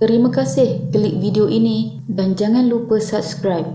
Terima kasih klik video ini dan jangan lupa subscribe.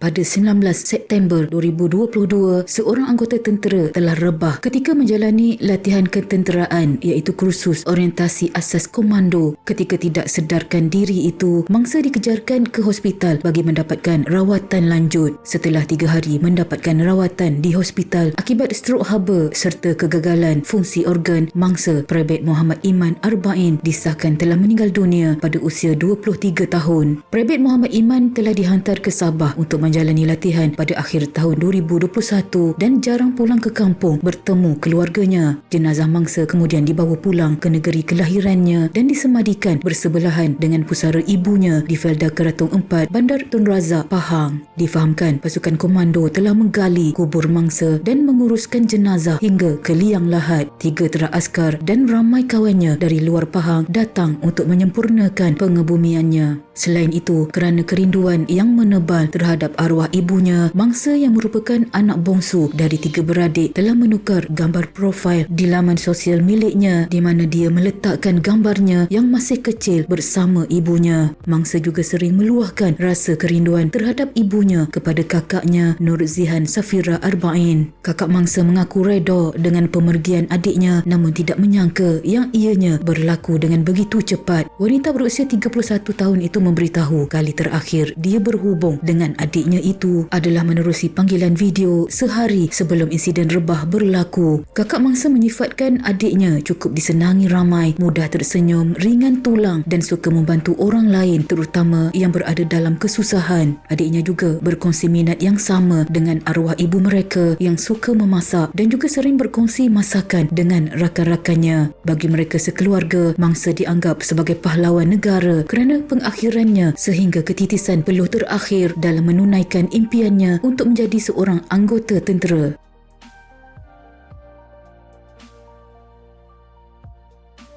Pada 19 September 2022, seorang anggota tentera telah rebah ketika menjalani latihan ketenteraan iaitu kursus orientasi asas komando. Ketika tidak sedarkan diri itu, mangsa dikejarkan ke hospital bagi mendapatkan rawatan lanjut. Setelah 3 hari mendapatkan rawatan di hospital akibat strok haba serta kegagalan fungsi organ, mangsa Private Muhammad Iman Arba'in disahkan telah meninggal dunia pada usia 23 tahun. Private Muhammad Iman telah dihantar ke Sabah untuk menjalani latihan pada akhir tahun 2021 dan jarang pulang ke kampung bertemu keluarganya. Jenazah mangsa kemudian dibawa pulang ke negeri kelahirannya dan disemadikan bersebelahan dengan pusara ibunya di Felda Keratung 4, Bandar Tun Razak, Pahang. Difahamkan pasukan komando telah menggali kubur mangsa dan menguruskan jenazah hingga ke liang lahat. 3 tera askar dan ramai kawannya dari luar Pahang datang untuk menyempurnakan pengebumiannya. Selain itu, kerana kerinduan yang menebal terhadap arwah ibunya, mangsa yang merupakan anak bongsu dari 3 beradik telah menukar gambar profil di laman sosial miliknya di mana dia meletakkan gambarnya yang masih kecil bersama ibunya. Mangsa juga sering meluahkan rasa kerinduan terhadap ibunya kepada kakaknya Nur Zihan Safira Arba'in. Kakak mangsa mengaku reda dengan pemergian adiknya namun tidak menyangka yang ianya berlaku dengan begitu cepat. Wanita berusia 31 tahun itu memberitahu kali terakhir dia berhubung dengan adiknya itu adalah menerusi panggilan video sehari sebelum insiden rebah berlaku. Kakak mangsa menyifatkan adiknya cukup disenangi ramai, mudah tersenyum, ringan tulang dan suka membantu orang lain terutama yang berada dalam kesusahan. Adiknya juga berkongsi minat yang sama dengan arwah ibu mereka yang suka memasak dan juga sering berkongsi masakan dengan rakan-rakannya. Bagi mereka sekeluarga, mangsa dianggap sebagai pahlawan negara kerana pengakhirannya sehingga ketitisan peluh terakhir dalam menunaikan impiannya untuk menjadi seorang anggota tentera.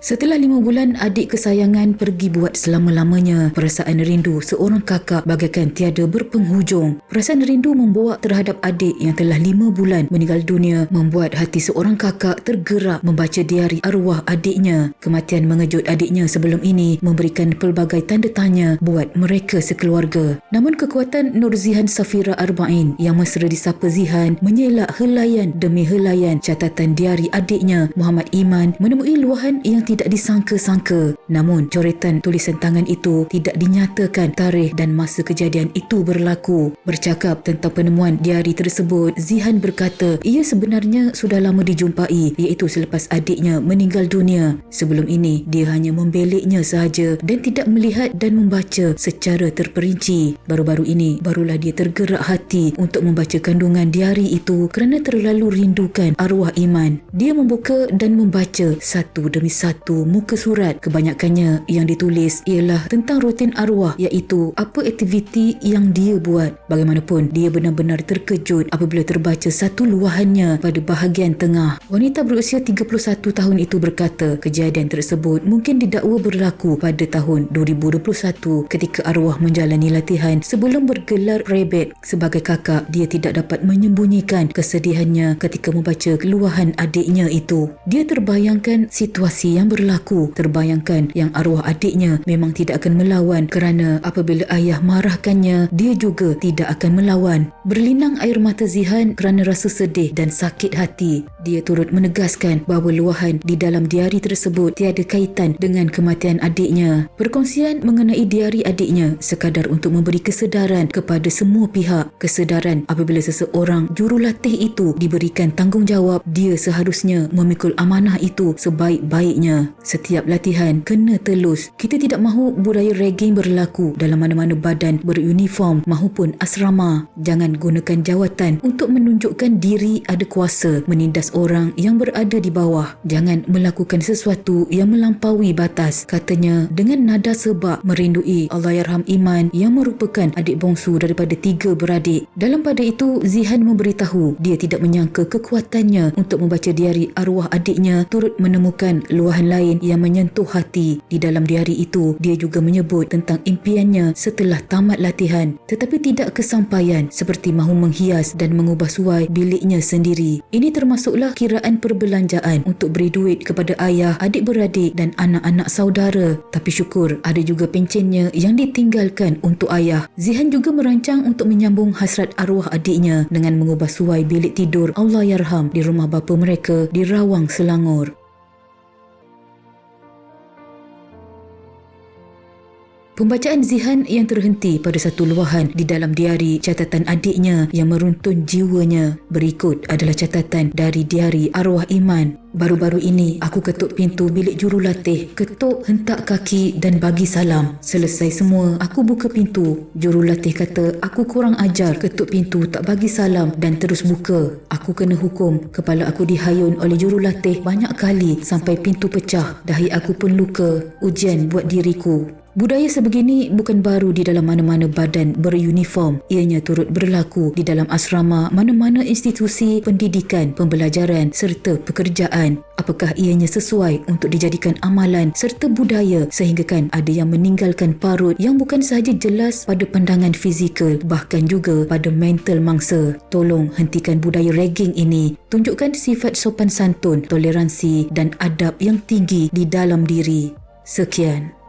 Setelah 5 bulan adik kesayangan pergi buat selama-lamanya, perasaan rindu seorang kakak bagaikan tiada berpenghujung. Perasaan rindu membawa terhadap adik yang telah 5 bulan meninggal dunia membuat hati seorang kakak tergerak membaca diari arwah adiknya. Kematian mengejut adiknya sebelum ini memberikan pelbagai tanda tanya buat mereka sekeluarga. Namun kekuatan Nur Zihan Safira Arba'in yang mesra disapa Zihan menyelak helaian demi helaian catatan diari adiknya Muhammad Iman menemui luahan yang tidak disangka-sangka. Namun coretan tulisan tangan itu tidak dinyatakan tarikh dan masa kejadian itu berlaku. Bercakap tentang penemuan diari tersebut, Zihan berkata ia sebenarnya sudah lama dijumpai iaitu selepas adiknya meninggal dunia. Sebelum ini dia hanya membeliknya sahaja dan tidak melihat dan membaca secara terperinci. Baru-baru ini barulah dia tergerak hati untuk membaca kandungan diari itu kerana terlalu rindukan arwah Iman. Dia membuka dan membaca satu demi satu muka surat. Kebanyakannya yang ditulis ialah tentang rutin arwah iaitu apa aktiviti yang dia buat. Bagaimanapun dia benar-benar terkejut apabila terbaca satu luahannya pada bahagian tengah. Wanita berusia 31 tahun itu berkata kejadian tersebut mungkin didakwa berlaku pada tahun 2021 ketika arwah menjalani latihan sebelum bergelar rebet. Sebagai kakak, dia tidak dapat menyembunyikan kesedihannya ketika membaca luahan adiknya itu. Dia terbayangkan situasi yang berlaku, terbayangkan yang arwah adiknya memang tidak akan melawan kerana apabila ayah marahkannya, dia juga tidak akan melawan. Berlinang air mata Zihan kerana rasa sedih dan sakit hati. Dia turut menegaskan bahawa luahan di dalam diari tersebut tiada kaitan dengan kematian adiknya. Perkongsian mengenai diari adiknya sekadar untuk memberi kesedaran kepada semua pihak. Kesedaran apabila seseorang jurulatih itu diberikan tanggungjawab, dia seharusnya memikul amanah itu sebaik-baiknya. Setiap latihan kena telus. Kita tidak mahu budaya ragging berlaku dalam mana-mana badan beruniform maupun asrama. Jangan gunakan jawatan untuk menunjukkan diri ada kuasa, menindas orang yang berada di bawah. Jangan melakukan sesuatu yang melampaui batas, katanya dengan nada sebab merindui Allahyarham Iman yang merupakan adik bongsu daripada 3 beradik. Dalam pada itu, Zihan memberitahu dia tidak menyangka kekuatannya untuk membaca diari arwah adiknya turut menemukan luahan persembahan lain yang menyentuh hati. Di dalam diari itu, dia juga menyebut tentang impiannya setelah tamat latihan tetapi tidak kesampaian, seperti mahu menghias dan mengubah suai biliknya sendiri. Ini termasuklah kiraan perbelanjaan untuk beri duit kepada ayah, adik-beradik dan anak-anak saudara. Tapi syukur ada juga pencennya yang ditinggalkan untuk ayah. Zihan juga merancang untuk menyambung hasrat arwah adiknya dengan mengubah suai bilik tidur Allahyarham di rumah bapa mereka di Rawang, Selangor. Pembacaan Zihan yang terhenti pada satu luahan di dalam diari catatan adiknya yang meruntun jiwanya. Berikut adalah catatan dari diari arwah Iman. Baru-baru ini aku ketuk pintu bilik jurulatih, ketuk, hentak kaki dan bagi salam. Selesai semua, aku buka pintu. Jurulatih kata aku kurang ajar, ketuk pintu tak bagi salam dan terus buka. Aku kena hukum. Kepala aku dihayun oleh jurulatih banyak kali sampai pintu pecah. Dahi aku pun luka. Ujian buat diriku. Budaya sebegini bukan baru di dalam mana-mana badan beruniform. Ianya turut berlaku di dalam asrama, mana-mana institusi pendidikan, pembelajaran serta pekerjaan. Apakah ianya sesuai untuk dijadikan amalan serta budaya sehinggakan ada yang meninggalkan parut yang bukan sahaja jelas pada pandangan fizikal, bahkan juga pada mental mangsa. Tolong hentikan budaya ragging ini. Tunjukkan sifat sopan santun, toleransi dan adab yang tinggi di dalam diri. Sekian.